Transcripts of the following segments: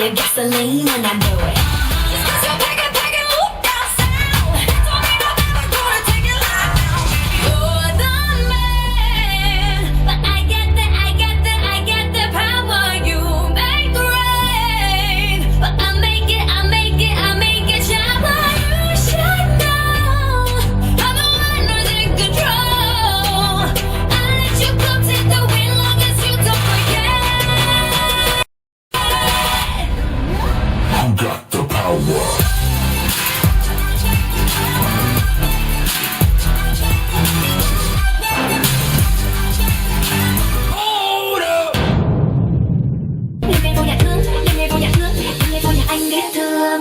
your gasoline when I do it. Just 'cause you're packing, whoop down south. Don't mean I'm never gonna take your life down. You're the man, but I get the power. You make the rain, but I make it shower. You should know I'm the one who's in control. I let you come take the wind long as you don't forget. Who got the power? Hold up! Đêm nay vô nhà thương, đêm nay vô nhà thương, đêm nay vô nhà anh biết thương.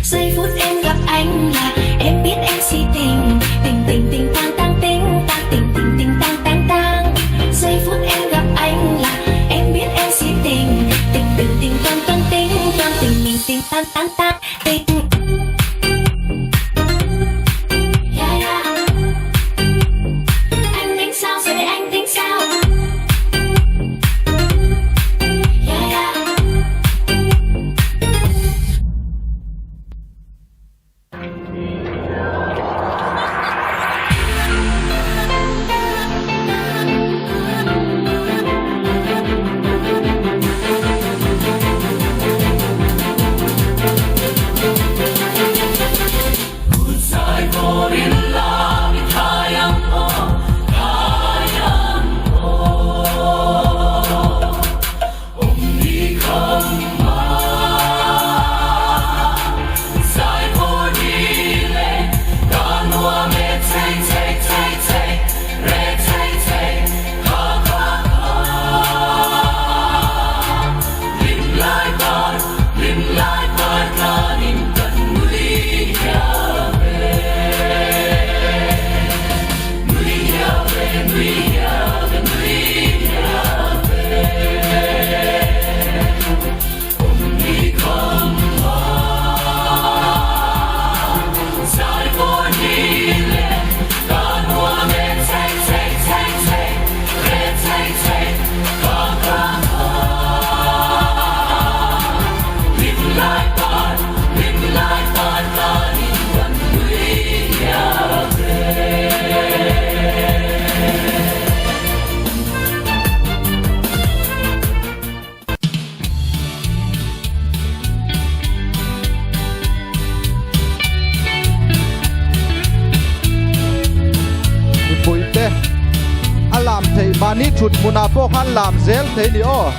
Giây phút em gặp anh là em biết em si tình, tình tình tình tang tang tình tang tình tình tình tang tang tang. Giây phút em gặp anh là em biết em si tình, tình tình tình toan toan tình toan tình mình tình tang tang tang tình. Yeah, yeah. Anh tính sao rồi để anh tính sao? Yeah, yeah. Alam thei mani thut muna pok han lam zel thei ni o